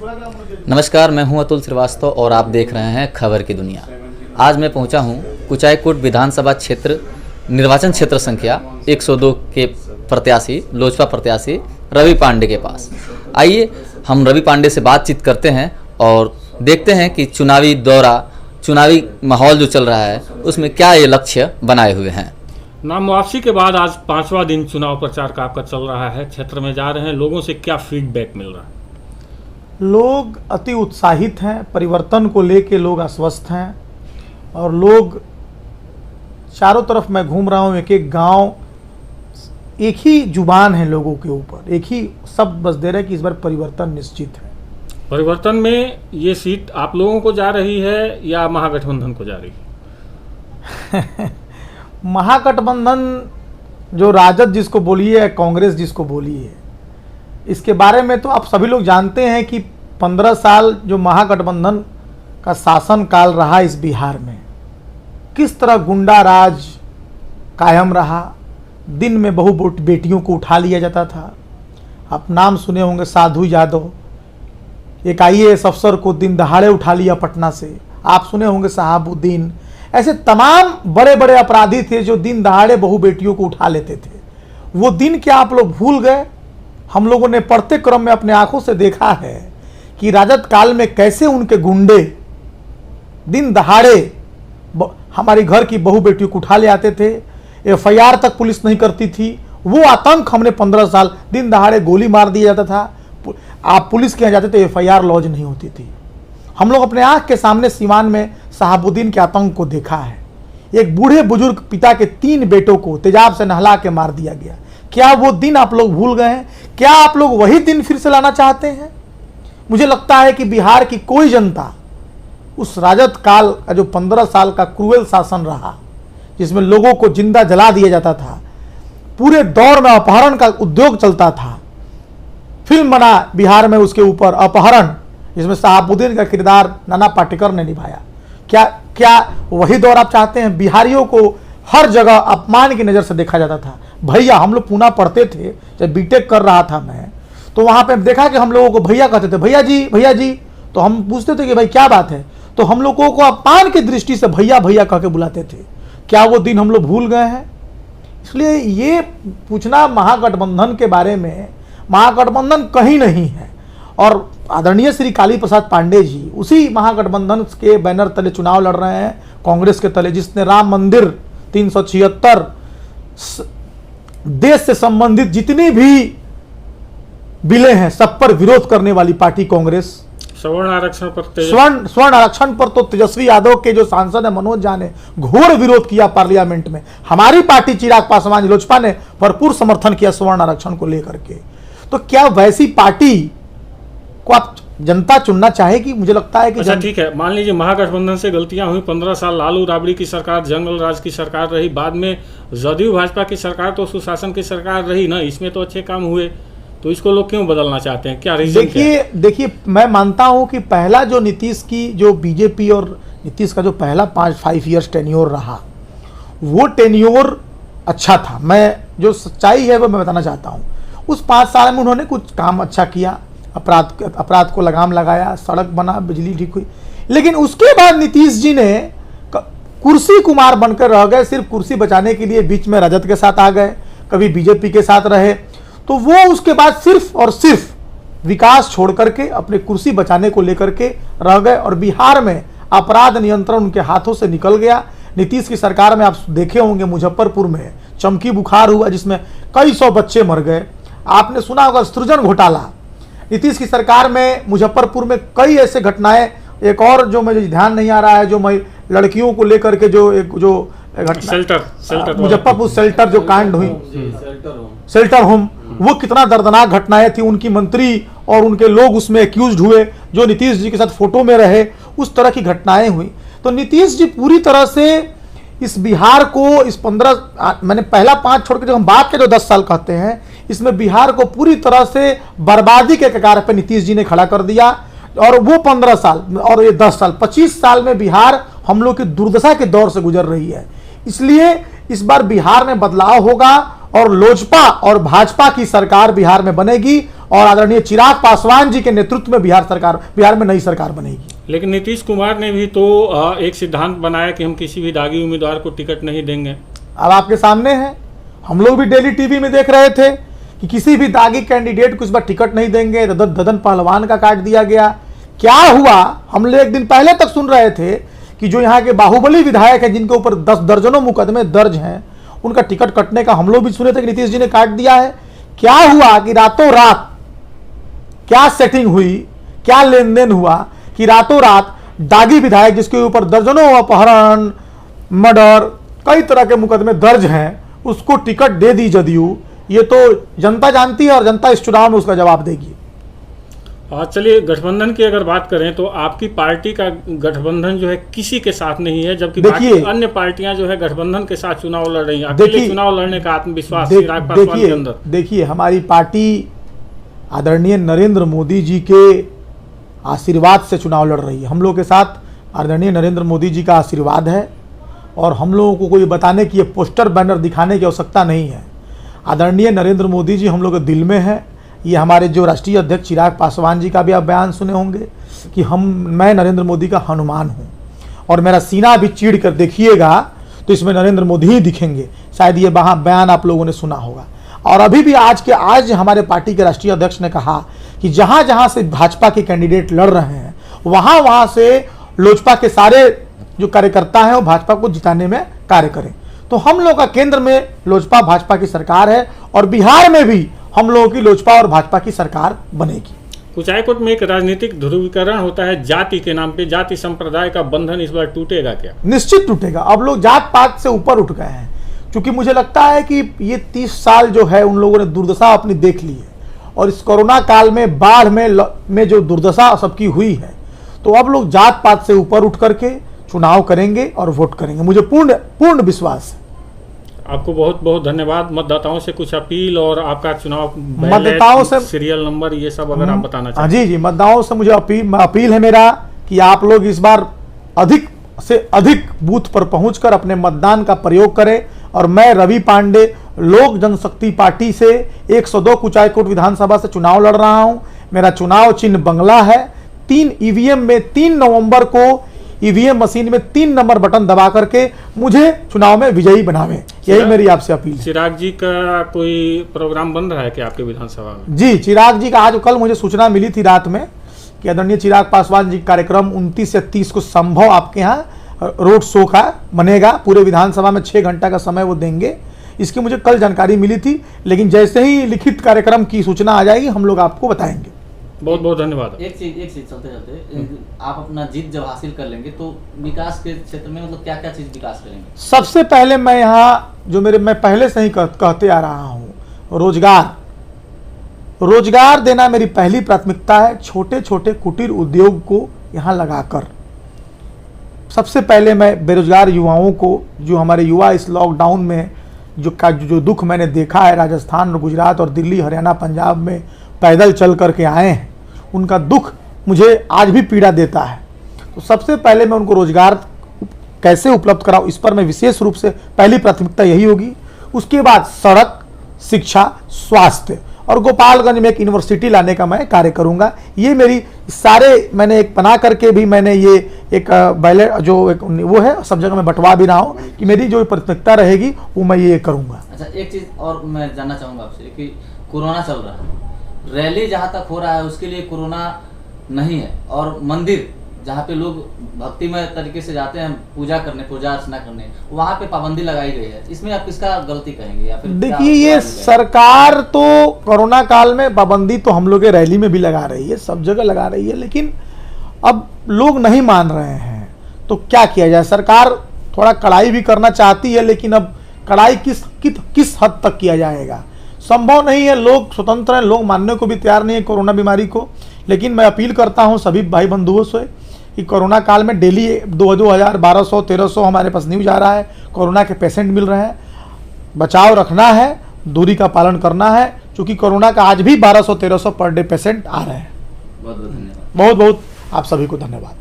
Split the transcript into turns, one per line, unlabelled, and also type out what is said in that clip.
नमस्कार, मैं हूं अतुल श्रीवास्तव और आप देख रहे हैं खबर की दुनिया। आज मैं पहुंचा हूं कुचायकोट विधानसभा क्षेत्र निर्वाचन क्षेत्र संख्या 102 के प्रत्याशी लोजपा प्रत्याशी रवि पांडे के पास। आइए हम रवि पांडे से बातचीत करते हैं और देखते हैं कि चुनावी माहौल जो चल रहा है उसमें क्या ये लक्ष्य बनाए हुए हैं।
नाम वापसी के बाद आज 5वां दिन चुनाव प्रचार का आपका चल रहा है, क्षेत्र में जा रहे हैं, लोगों से क्या फीडबैक मिल रहा है?
लोग अति उत्साहित हैं, परिवर्तन को लेके लोग आश्वस्त हैं और लोग चारों तरफ मैं घूम रहा हूँ, एक एक गांव एक ही जुबान है लोगों के ऊपर, एक ही शब्द बस दे रहे कि इस बार परिवर्तन निश्चित है।
परिवर्तन में ये सीट आप लोगों को जा रही है या महागठबंधन को जा रही है?
महागठबंधन जो राजद जिसको बोलिए या कांग्रेस जिसको बोलिए, इसके बारे में तो आप सभी लोग जानते हैं कि 15 साल जो महागठबंधन का शासन काल रहा इस बिहार में, किस तरह गुंडा राज कायम रहा। दिन में बहु बेटियों को उठा लिया जाता था। आप नाम सुने होंगे साधु यादव, एक IAS अफसर को दिन दहाड़े उठा लिया पटना से। आप सुने होंगे शहाबुद्दीन। ऐसे तमाम बड़े बड़े अपराधी थे जो दिन दहाड़े बहु बेटियों को उठा लेते थे। वो दिन क्या आप लोग भूल गए? हम लोगों ने पढ़ते क्रम में अपने आंखों से देखा है कि राजद काल में कैसे उनके गुंडे दिन दहाड़े हमारी घर की बहु बेटियों को उठा ले आते थे। FIR तक पुलिस नहीं करती थी। वो आतंक हमने 15 साल दिन दहाड़े गोली मार दिया जाता था। आप पुलिस के यहाँ जाते थे, FIR लॉन्च नहीं होती थी। हम लोग अपने आंख के सामने सीवान में शहाबुद्दीन के आतंक को देखा है। एक बूढ़े बुजुर्ग पिता के 3 बेटों को तेजाब से नहला के मार दिया गया। क्या वो दिन आप लोग भूल गए हैं? क्या आप लोग वही दिन फिर से लाना चाहते हैं? मुझे लगता है कि बिहार की कोई जनता उस राजद काल का जो 15 साल का क्रूएल शासन रहा, जिसमें लोगों को जिंदा जला दिया जाता था, पूरे दौर में अपहरण का उद्योग चलता था, फिल्म बना बिहार में उसके ऊपर अपहरण, जिसमें शहाबुद्दीन का किरदार नाना पाटेकर ने निभाया। क्या वही दौर आप चाहते हैं? बिहारियों को हर जगह अपमान की नज़र से देखा जाता था। भैया, हम लोग पूना पढ़ते थे, जब बीटेक कर रहा था मैं, तो वहाँ पे देखा कि हम लोगों को भैया कहते थे, भैया जी। तो हम पूछते थे कि भाई क्या बात है, तो हम लोगों को अपमान की दृष्टि से भैया भैया कह के बुलाते थे। क्या वो दिन हम लोग भूल गए हैं? इसलिए ये पूछना महागठबंधन के बारे में, महागठबंधन कहीं नहीं है। और आदरणीय श्री काली प्रसाद पांडे जी उसी महागठबंधन के बैनर तले चुनाव लड़ रहे हैं, कांग्रेस के तले, जिसने राम मंदिर 376 देश से संबंधित जितनी भी बिलें हैं सब पर विरोध करने वाली पार्टी कांग्रेस।
स्वर्ण
आरक्षण पर तो तेजस्वी यादव के जो सांसद है मनोज झा ने घोर विरोध किया पार्लियामेंट में। हमारी पार्टी चिराग पासवान लोजपा ने भरपूर समर्थन किया स्वर्ण आरक्षण को लेकर के। तो क्या वैसी पार्टी को आप जनता चुनना चाहेगी? मुझे लगता है कि
अच्छा ठीक है, मान लीजिए महागठबंधन से गलतियां हुई, 15 साल लालू राबड़ी की सरकार, जंगल राज की सरकार रही, बाद में जदयू भाजपा की सरकार तो सुशासन की सरकार रही ना, इसमें तो अच्छे काम हुए, तो इसको लोग क्यों बदलना चाहते हैं? क्या रीजन?
देखिए मैं मानता हूं कि पहला जो नीतीश की जो बीजेपी और नीतीश का जो पहला 5 ईयर्स टेन्योर रहा, वो टेन्योर अच्छा था। मैं जो सच्चाई है वो मैं बताना चाहता हूँ। उस 5 साल में उन्होंने कुछ काम अच्छा किया, अपराध को लगाम लगाया, सड़क बना, बिजली ठीक हुई। लेकिन उसके बाद नीतीश जी ने कुर्सी कुमार बनकर रह गए, सिर्फ कुर्सी बचाने के लिए बीच में राजद के साथ आ गए, कभी बीजेपी के साथ रहे। तो वो उसके बाद सिर्फ और सिर्फ विकास छोड़ करके अपने कुर्सी बचाने को लेकर के रह गए और बिहार में अपराध नियंत्रण उनके हाथों से निकल गया। नीतीश की सरकार में आप देखे होंगे मुजफ्फरपुर में चमकी बुखार हुआ, जिसमें कई 100 बच्चे मर गए। आपने सुना होगा सृजन घोटाला। नीतीश की सरकार में मुजफ्फरपुर में कई ऐसे घटनाएं, एक और जो मुझे ध्यान नहीं आ रहा है, जो मैं लड़कियों को लेकर के जो मुजफ्फरपुर शेल्टर जो कांड हुई, शेल्टर होम, वो कितना दर्दनाक घटनाएं थी। उनकी मंत्री और उनके लोग उसमें एक्यूज्ड हुए, जो नीतीश जी के साथ फोटो में रहे, उस तरह की घटनाएं हुई। तो नीतीश जी पूरी तरह से इस बिहार को इस 15 मैंने पहला 5 छोड़ के जो हम बात के जो 10 साल कहते हैं, इसमें बिहार को पूरी तरह से बर्बादी के कगार पे नीतीश जी ने खड़ा कर दिया। और वो 15 साल और ये 10 साल 25 साल में बिहार हम लोग की दुर्दशा के दौर से गुजर रही है। इसलिए इस बार बिहार में बदलाव होगा और लोजपा और भाजपा की सरकार बिहार में बनेगी और आदरणीय चिराग पासवान जी के नेतृत्व में बिहार में नई सरकार बनेगी।
लेकिन नीतीश कुमार ने भी तो एक सिद्धांत बनाया कि हम किसी भी दागी उम्मीदवार को टिकट नहीं देंगे।
अब आपके सामने है, हम लोग भी डेली टीवी में देख रहे थे कि किसी भी दागी कैंडिडेट को इस बार टिकट नहीं देंगे। ददन पहलवान का काट दिया गया। क्या हुआ, हम लोग एक दिन पहले तक सुन रहे थे कि जो यहाँ के बाहुबली विधायक हैं जिनके ऊपर 10 दर्जनों मुकदमे दर्ज हैं, उनका टिकट कटने का हम लोग भी सुने थे कि नीतीश जी ने काट दिया है। क्या हुआ कि रातों रात क्या सेटिंग हुई, क्या लेन देन हुआ कि रातों रात दागी विधायक जिसके ऊपर दर्जनों अपहरण, मर्डर, कई तरह के मुकदमे दर्ज हैं, उसको टिकट दे दी जदयू। ये तो जनता जानती है और जनता इस चुनाव में उसका जवाब देगी।
चलिए, गठबंधन की अगर बात करें तो आपकी पार्टी का गठबंधन जो है किसी के साथ नहीं है, जबकि बाकी अन्य पार्टियां जो है गठबंधन के साथ चुनाव लड़ रही हैं। अकेले चुनाव लड़ने का आत्मविश्वास चिराग पासवान के अंदर।
देखिए, हमारी पार्टी आदरणीय नरेंद्र मोदी जी के आशीर्वाद से चुनाव लड़ रही है। हम लोग के साथ आदरणीय नरेंद्र मोदी जी का आशीर्वाद है और हम लोगों को कोई बताने की, ये पोस्टर बैनर दिखाने की आवश्यकता नहीं है। आदरणीय नरेंद्र मोदी जी हम लोग के दिल में है। ये हमारे जो राष्ट्रीय अध्यक्ष चिराग पासवान जी का भी आप बयान सुने होंगे कि मैं नरेंद्र मोदी का हनुमान हूँ और मेरा सीना भी चीड़ कर देखिएगा तो इसमें नरेंद्र मोदी ही दिखेंगे। शायद ये बयान आप लोगों ने सुना होगा। और अभी भी आज हमारे पार्टी के राष्ट्रीय अध्यक्ष ने कहा कि जहाँ जहाँ से भाजपा के कैंडिडेट लड़ रहे हैं वहाँ से लोजपा के सारे जो कार्यकर्ता हैं वो भाजपा को जिताने में कार्य करें। तो हम लोग का केंद्र में लोजपा भाजपा की सरकार है और बिहार में भी हम लोगों की लोजपा और भाजपा की सरकार बनेगी।
कुचायकोट में एक राजनीतिक ध्रुवीकरण होता है जाति के नाम पे। जाति संप्रदाय का बंधन इस बार टूटेगा क्या?
निश्चित टूटेगा। अब लोग जात पात से ऊपर उठ गए हैं, क्योंकि मुझे लगता है कि ये 30 साल जो है उन लोगों ने दुर्दशा अपनी देख ली है और इस कोरोना काल में बाढ़ में जो दुर्दशा सबकी हुई है, तो अब लोग जात पात से ऊपर उठ करके चुनाव करेंगे और वोट करेंगे। मुझे पूर्ण विश्वास है।
आपको बहुत बहुत धन्यवाद। मतदाताओं से कुछ अपील और आपका चुनाव
मतदाताओं से
सीरियल नंबर ये सब अगर आप बताना चाहें।
जी, मतदाताओं से मुझे अपील है मेरा कि आप लोग इस बार अधिक से अधिक बूथ पर पहुंचकर अपने मतदान का प्रयोग करें। और मैं रवि पांडे लोक जनशक्ति पार्टी से 102 कुचायकोट विधानसभा से चुनाव लड़ रहा हूं। मेरा चुनाव चिन्ह बंगला है। 3 ईवीएम में 3 नवंबर को ईवीएम मशीन में 3 नंबर बटन दबा करके मुझे चुनाव में विजयी बनावे। यही मेरी आपसे अपील है।
चिराग जी का कोई प्रोग्राम बन रहा है क्या आपके विधानसभा में?
जी, चिराग जी का आज कल मुझे सूचना मिली थी रात में कि आदरणीय चिराग पासवान जी कार्यक्रम 29 से 30 को संभव आपके यहाँ रोड शो का बनेगा। पूरे विधानसभा में 6 घंटा का समय वो देंगे। इसकी मुझे कल जानकारी मिली थी, लेकिन जैसे ही लिखित कार्यक्रम की सूचना आ जाएगी हम लोग आपको बताएंगे।
बहुत बहुत धन्यवाद।
एक चीज चलते आप अपना जीत जब हासिल कर लेंगे तो विकास के क्षेत्र में मतलब क्या क्या चीज विकास करेंगे?
सबसे पहले मैं यहाँ जो मैं पहले से ही कहते आ रहा हूँ, रोजगार देना मेरी पहली प्राथमिकता है। छोटे छोटे कुटीर उद्योग को यहाँ लगाकर सबसे पहले मैं बेरोजगार युवाओं को, जो हमारे युवा इस लॉकडाउन में जो दुख मैंने देखा है, राजस्थान, गुजरात और दिल्ली, हरियाणा, पंजाब में पैदल चल करके आए हैं, उनका दुख मुझे आज भी पीड़ा देता है। तो सबसे पहले मैं उनको रोजगार कैसे उपलब्ध कराऊं, इस पर मैं विशेष रूप से पहली प्राथमिकता यही होगी। उसके बाद सड़क, शिक्षा, स्वास्थ्य और गोपालगंज में एक यूनिवर्सिटी लाने का मैं कार्य करूंगा। ये मेरी सारे मैंने एक बना करके भी मैंने ये एक बैलेट जो एक वो है सब जगह मैं बंटवा भी रहा हूँ कि मेरी जो प्राथमिकता रहेगी वो मैं ये करूँगा।
अच्छा, एक चीज़ और मैं जानना चाहूँगा आपसे कि कोरोना चल रहा है, रैली जहाँ तक हो रहा है उसके लिए कोरोना नहीं है, और मंदिर जहाँ पे लोग भक्तिमय तरीके से जाते हैं पूजा अर्चना करने, वहाँ पे पाबंदी लगाई गई है। इसमें आप किसका गलती कहेंगे या फिर?
देखिए, ये सरकार तो कोरोना काल में पाबंदी तो हम लोग रैली में भी लगा रही है, सब जगह लगा रही है, लेकिन अब लोग नहीं मान रहे हैं तो क्या किया जाए। सरकार थोड़ा कड़ाई भी करना चाहती है, लेकिन अब कड़ाई किस हद तक किया जाएगा, संभव नहीं है। लोग स्वतंत्र हैं, लोग मानने को भी तैयार नहीं है कोरोना बीमारी को। लेकिन मैं अपील करता हूं सभी भाई बंधुओं से कि कोरोना काल में डेली 2000, 1200, 1300 हमारे पास न्यूज आ रहा है, कोरोना के पेशेंट मिल रहे हैं। बचाव रखना है, दूरी का पालन करना है, क्योंकि कोरोना का आज भी 1200, 1300 पर डे पेशेंट आ रहे हैं।
बहुत बहुत धन्यवाद।
बहुत बहुत आप सभी को धन्यवाद।